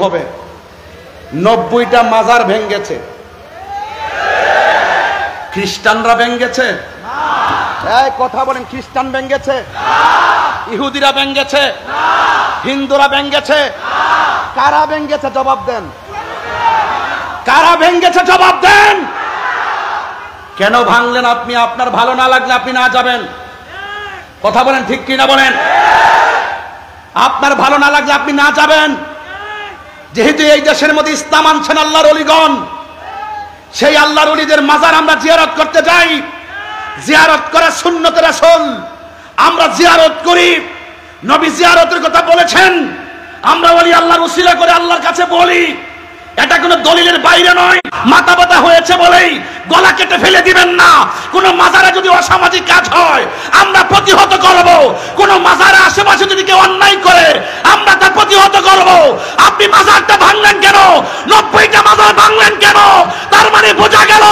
হবে 90টা মাজার ভেঙ্গেছে। খ্রিস্টানরা ভেঙ্গেছে? এই কথা বলেন, খ্রিস্টান ভেঙ্গেছে? ইহুদিরা ভেঙ্গেছে? হিন্দুরা ভেঙ্গেছে? কারা ভেঙ্গেছে জবাব দেন। কারা ভেঙ্গেছে জবাব দেন। কেন ভাঙলেন আপনি? আপনার ভালো না লাগলে আপনি না যাবেন। কথা বলেন, ঠিক কি না বলেন? আপনার ভালো না লাগলে আপনি না যাবেন। যেহেতু এই দেশের মধ্যে ইসলাম আনছেন আল্লাহর ওলিগণ, সেই আল্লাহর ওলিদের মাজার আমরা জিয়ারত করতে যাই। জিয়ারত করা সুন্নতে রাসূল, আমরা জিয়ারত করি। নবী জিয়ারতের কথা বলেছেন, আমরা ওলি আল্লাহর উসিলা করে আল্লাহর কাছে বলি। এটা কোনো দলিলের বাইরে নয়। মাথা ব্যথা হয়েছে বলেই গলা কেটে ফেলে দিবেন না। কোন মাজারে যদি অসামাজিক কাজ হয় আমরা প্রতিহত করব। কোন মাজারে আশেপাশে যদি কেউ অন্যায় করে আমরা তা প্রতিহত করব। আপনি মাজারটা ভাঙলেন কেন? 90টা মাজার ভাঙলেন কেন? তার মানে বোঝা গেল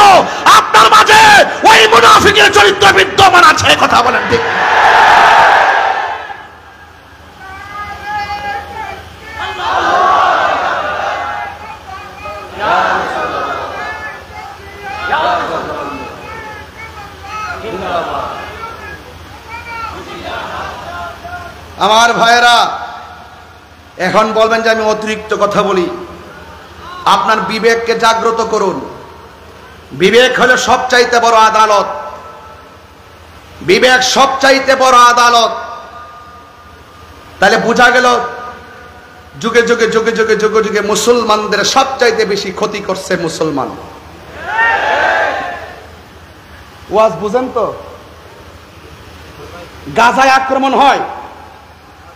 আপনার মাঝে ওই মুনাফিকের চরিত্র বিদ্যমান আছে। কথা বলেন ঠিক? আমার ভাইয়েরা, এখন বলবেন যে আমি অতিরিক্ত কথা বলি। আপনার বিবেককে জাগ্রত করুন। বিবেক হলো সবচাইতে বড় আদালত। বিবেক সবচাইতে বড় আদালত। তাহলে বোঝা গেল যুগে যুগে যুগে যুগে যুগে যুগে মুসলমানদের সবচাইতে বেশি ক্ষতি করছে মুসলমান। ওয়াজ বুঝেন তো? গাজায় আক্রমণ হয়,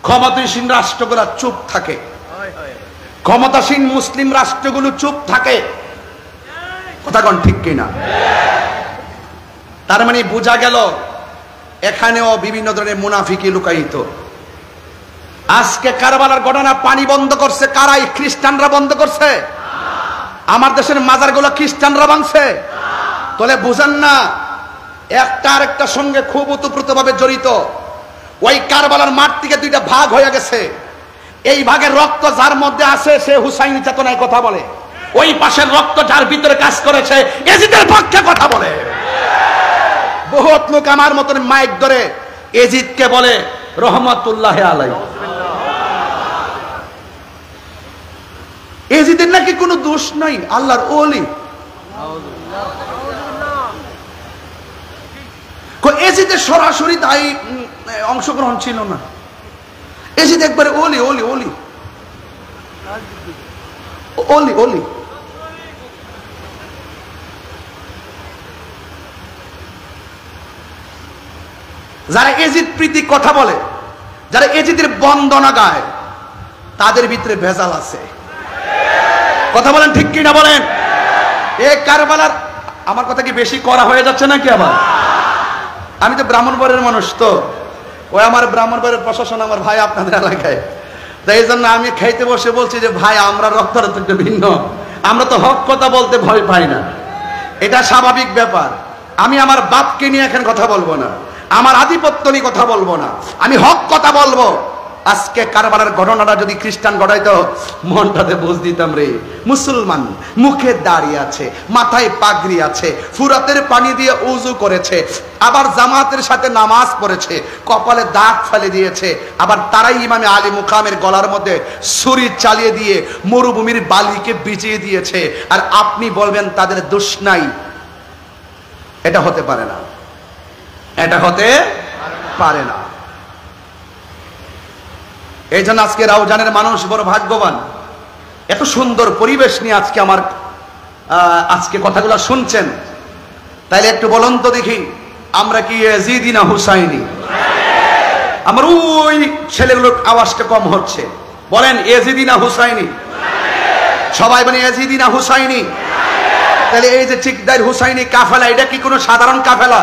ক্ষমতাসীন রাষ্ট্রগুলো চুপ থাকে, ক্ষমতাসীন মুসলিম রাষ্ট্রগুলো চুপ থাকে। কথা কোন ঠিক কিনা? তার মানে বোঝা গেল এখানেও বিভিন্ন ধরনের মুনাফিকি লুকায়িত। আজকে কারবালার ঘটনা পানি বন্ধ করছে কারাই? খ্রিস্টানরা বন্ধ করছে? আমার দেশের মাজারগুলো খ্রিস্টানরা ভাঙছে? তাহলে বুঝেন না একটা আরেকটার সঙ্গে খুব ওতপ্রোতভাবে জড়িত। ওই কারবালার মাঠ থেকে দুইটা ভাগ হয়ে গেছে। এই ভাগের রক্ত যার মধ্যে আছে সে হুসাইনি চেতনায় কথা বলে, ওই পাশের রক্ত যার ভিতরে কাজ করেছে এজিদের পক্ষে কথা বলে। বহুত লোক আমার মতন মাইক ধরে এজিদকে বলে রহমতুল্লাহ আলাইহি। এজিদের নাকি কোনো দোষ নাই, আল্লাহর ওলি। এজিদের সরাসরি তাই অংশগ্রহণ ছিল না। এজিদ একবারে ওলি ওলি ওলি ওলি ওলি। যারা এজিদ প্রীতি কথা বলে, যারা এজিদের বন্দনা গায়, তাদের ভিতরে ভেজাল আছে। কথা বলেন ঠিক কি না বলেন? এই কারবালার, আমার কথা কি বেশি করা হয়ে যাচ্ছে নাকি? আবার আমি তো ব্রাহ্মণবাড়ির মানুষ, তো ওই আমার ব্রাহ্মণবাড়ির প্রশাসন আমার ভাই আপনাদের এলাকায়, তাই এই জন্য আমি খাইতে বসে বলছি যে ভাই আমরা রক্তটা একটু ভিন্ন, আমরা তো হক কথা বলতে ভয় পাই না, এটা স্বাভাবিক ব্যাপার। আমি আমার বাপকে নিয়ে এখন কথা বলবো না, আমার আধিপত্য নিয়ে কথা বলবো না, আমি হক কথা বলবো। আজকে কারবালার ঘটনাটা যদি খ্রিস্টান ঘটাইতো মনটাতে বুঝ দিতাম রে। মুসলমান মুখে দাড়ি আছে, মাথায় পাগড়ি আছে, ফুরাতের পানি দিয়ে উযু করেছে, আবার জামাতের সাথে নামাজ পড়েছে, কপালে দাগ ফেলে দিয়েছে, আবার তারাই ইমামে আলী মুকামের গলার মধ্যে ছুরি চালিয়ে দিয়ে মরুভূমির বালিকে ভিজিয়ে দিয়েছে, আর আপনি বলবেন তাদের দোষ নাই? এটা হতে পারে না, এটা হতে পারে না। এই জন্য আজকে রাউজানের মানুষ বড় ভাগ্যবান, এত সুন্দর পরিবেশ নিয়ে আজকে আমার আজকে কথাগুলো শুনছেন। তাইলে একটু বলুন তো দেখি, আমরা কি ইয়াজিদি না হুসাইনি? আমার ওই ছেলেগুলোর আওয়াজটা কম হচ্ছে, বলেন ইয়াজিদি না হুসাইনি? সবাই বলেন ইয়াজিদি না হুসাইনি? তাহলে এই যে ঠিকদার হুসাইনি কাফেলা, এটা কি কোনো সাধারণ কাফেলা?